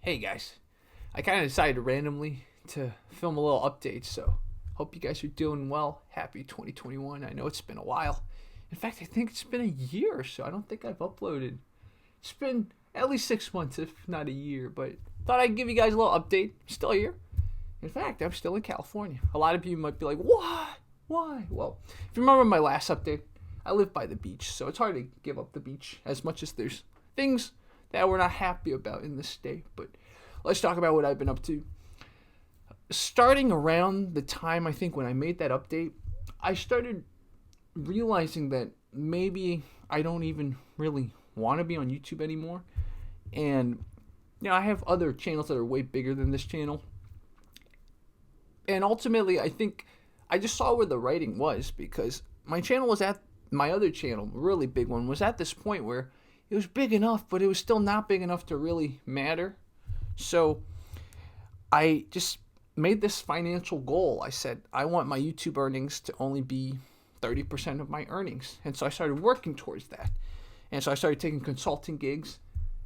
Hey guys, I kind of decided randomly to film a little update, so hope you guys are doing well. Happy 2021. I know it's been a while. In fact, I think it's been a year or so. I don't think I've uploaded. It's been at least 6 months, if not a year, but thought I'd give you guys a little update. I'm still here. In fact, I'm still in California. A lot of you might be like, what? Why? Well, if you remember my last update, I live by the beach, so it's hard to give up the beach as much as there's things that we're not happy about in this state. But let's talk about what I've been up to. Starting around the time I think when I made that update, I started realizing that maybe I don't even really want to be on YouTube anymore. And I have other channels that are way bigger than this channel. And ultimately, I think I just saw where the writing was, because my channel was at my other channel, a really big one, was at this point where it was big enough, but it was still not big enough to really matter. So I just made this financial goal. I said, I want my YouTube earnings to only be 30% of my earnings. And so I started working towards that. And so I started taking consulting gigs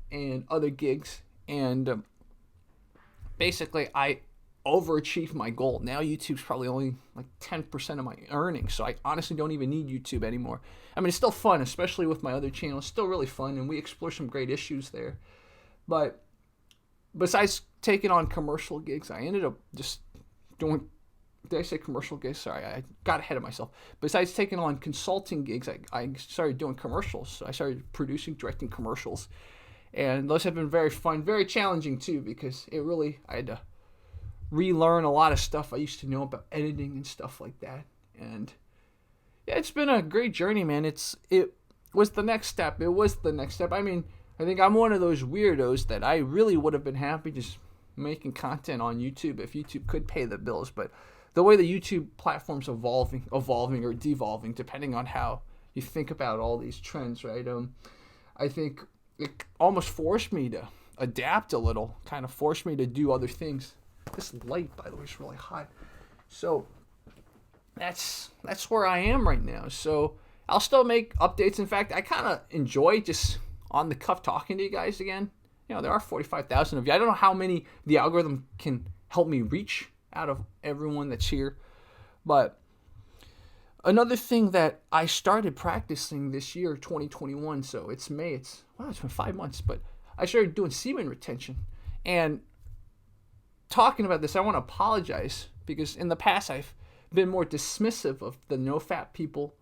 and other gigs. And basically, I overachieved my goal. Now YouTube's probably only like 10% of my earnings. So I honestly don't even need YouTube anymore. I mean, it's still fun, especially with my other channel. It's still really fun, and we explore some great issues there. But besides taking on commercial gigs, I ended up just doing, did I say commercial gigs? Sorry, I got ahead of myself. Besides taking on consulting gigs, I started doing commercials. So I started producing, directing commercials. And those have been very fun, very challenging too, because I had to relearn a lot of stuff I used to know about editing and stuff like that. And yeah, it's been a great journey, man. It was the next step. I mean, I think I'm one of those weirdos that I really would have been happy just making content on YouTube if YouTube could pay the bills. But the way the YouTube platform's evolving or devolving, depending on how you think about all these trends, right? I think it almost forced me to adapt a little, kind of forced me to do other things. This light, by the way, is really hot. So that's where I am right now. So I'll still make updates. In fact, I kind of enjoy just on the cuff talking to you guys again. There are 45,000 of you. I don't know how many the algorithm can help me reach out of everyone that's here. But another thing that I started practicing this year, 2021, so it's May. It's been 5 months, but I started doing semen retention. And talking about this, I want to apologize, because in the past I've been more dismissive of the no-fap people,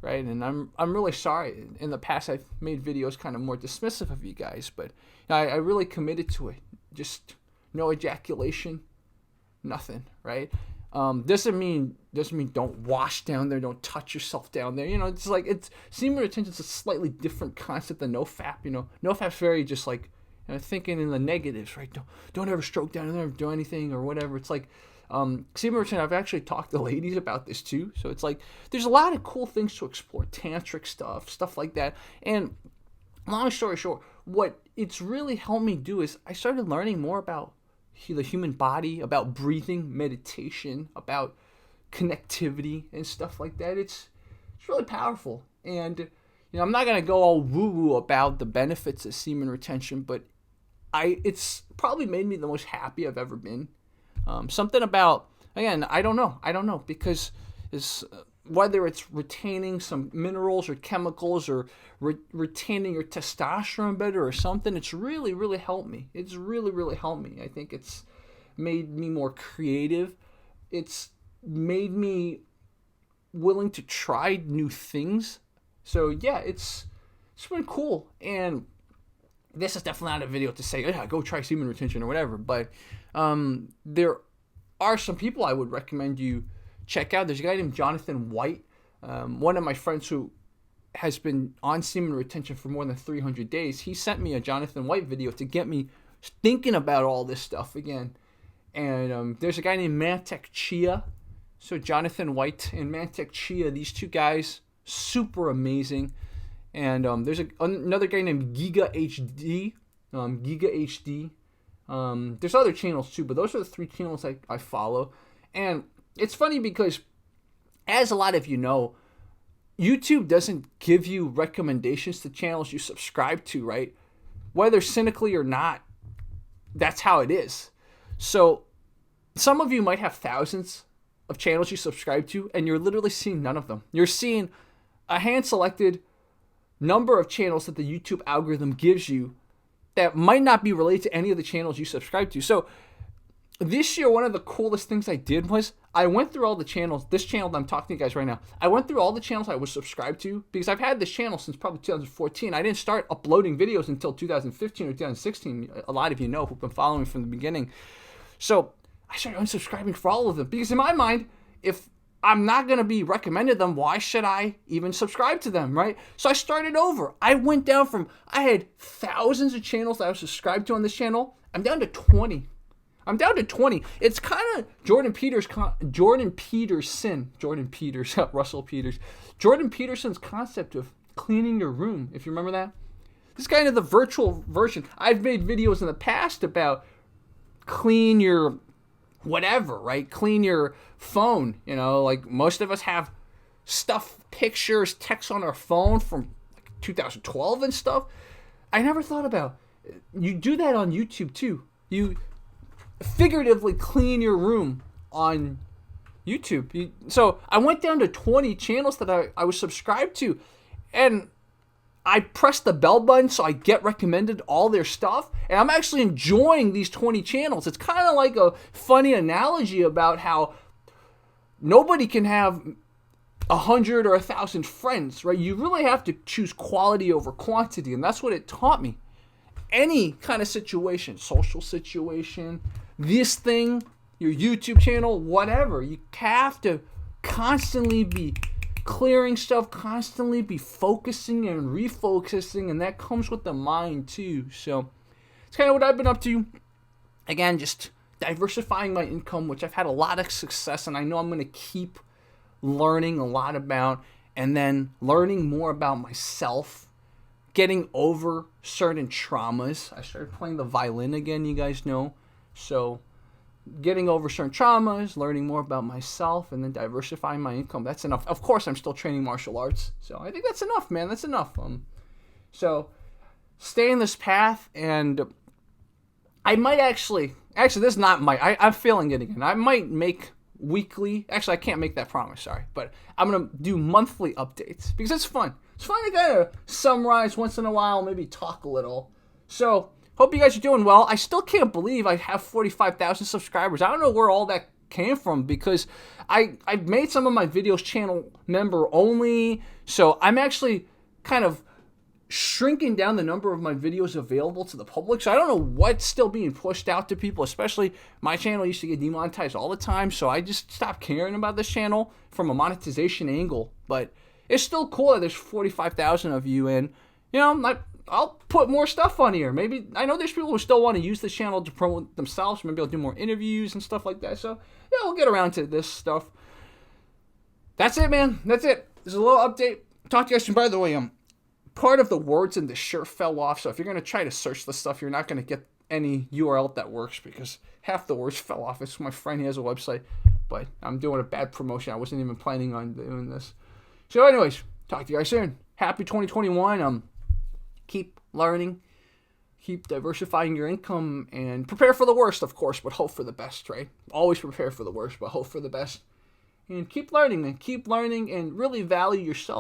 right? And I'm really sorry. In the past I've made videos kind of more dismissive of you guys, but I really committed to it. Just no ejaculation, nothing, right? Doesn't mean don't wash down there, don't touch yourself down there. It's semen retention is a slightly different concept than no-fap. No-fap's very just like, thinking in the negatives, right? Don't ever stroke down there, do anything or whatever. It's like semen retention. I've actually talked to ladies about this too. So it's like there's a lot of cool things to explore, tantric stuff like that. And long story short, what it's really helped me do is I started learning more about the human body, about breathing, meditation, about connectivity and stuff like that. It's really powerful. And I'm not gonna go all woo-woo about the benefits of semen retention, but it's probably made me the most happy I've ever been. Something about, again, I don't know, because whether it's retaining some minerals or chemicals or retaining your testosterone better or something, it's really, really helped me. It's really, really helped me. I think it's made me more creative. It's made me willing to try new things. So yeah, it's been cool. And this is definitely not a video to say, yeah, go try semen retention or whatever. But there are some people I would recommend you check out. There's a guy named Jonathan White, one of my friends who has been on semen retention for more than 300 days. He sent me a Jonathan White video to get me thinking about all this stuff again. And there's a guy named Mantek Chia. So Jonathan White and Mantek Chia, these two guys, super amazing. And there's another guy named Giga HD. There's other channels too, but those are the three channels I follow. And it's funny because, as a lot of you know, YouTube doesn't give you recommendations to channels you subscribe to, right? Whether cynically or not, that's how it is. So some of you might have thousands of channels you subscribe to, and you're literally seeing none of them. You're seeing a hand-selected number of channels that the YouTube algorithm gives you that might not be related to any of the channels you subscribe to. So this year, one of the coolest things I did was I went through all the channels, this channel that I'm talking to you guys right now, I went through all the channels I was subscribed to, because I've had this channel since probably 2014. I didn't start uploading videos until 2015 or 2016. A lot of you know who've been following me from the beginning. So I started unsubscribing for all of them, because in my mind, if I'm not going to be recommended them, why should I even subscribe to them, right? So I started over. I went down from, I had thousands of channels that I was subscribed to on this channel. I'm down to 20. It's kind of Jordan Peterson's concept of cleaning your room, if you remember that. This is kind of the virtual version. I've made videos in the past about clean your whatever, right? Clean your phone. You know, like most of us have stuff, pictures, text on our phone from 2012 and stuff. I never thought about, you do that on YouTube too. You figuratively clean your room on YouTube. So I went down to 20 channels that I was subscribed to, and I pressed the bell button so I get recommended all their stuff, and I'm actually enjoying these 20 channels. It's kind of like a funny analogy about how nobody can have 100 or 1,000 friends, right? You really have to choose quality over quantity, and that's what it taught me. Any kind of situation, social situation, this thing, your YouTube channel, whatever, you have to constantly be clearing stuff, constantly be focusing and refocusing, and that comes with the mind too. So it's kind of what I've been up to. Again, just diversifying my income, which I've had a lot of success, and I know I'm going to keep learning a lot about, and then learning more about myself, getting over certain traumas. I started playing the violin again, you guys know. So getting over certain traumas, learning more about myself, and then diversifying my income. That's enough. Of course, I'm still training martial arts. So I think that's enough, man. That's enough. So stay in this path, and I might actually, this is not I'm feeling it again. I might make weekly, actually I can't make that promise, sorry, but I'm going to do monthly updates because it's fun. It's fun to kind of summarize once in a while, maybe talk a little. So hope you guys are doing well. I still can't believe I have 45,000 subscribers. I don't know where all that came from because I've made some of my videos channel member only. So I'm actually kind of shrinking down the number of my videos available to the public. So I don't know what's still being pushed out to people, especially my channel used to get demonetized all the time. So I just stopped caring about this channel from a monetization angle. But it's still cool that there's 45,000 of you, and you know, I'll put more stuff on here. Maybe, I know there's people who still want to use this channel to promote themselves. Maybe I'll do more interviews and stuff like that. So yeah, we'll get around to this stuff. That's it, man. That's it. There's a little update. Talk to you guys soon. By the way, part of the words in the shirt fell off. So if you're going to try to search this stuff, you're not going to get any URL that works because half the words fell off. It's my friend, he has a website, but I'm doing a bad promotion. I wasn't even planning on doing this. So anyways, talk to you guys soon. Happy 2021. Keep learning, keep diversifying your income, and prepare for the worst, of course, but hope for the best, right? Always prepare for the worst, but hope for the best. And keep learning, and really value yourself.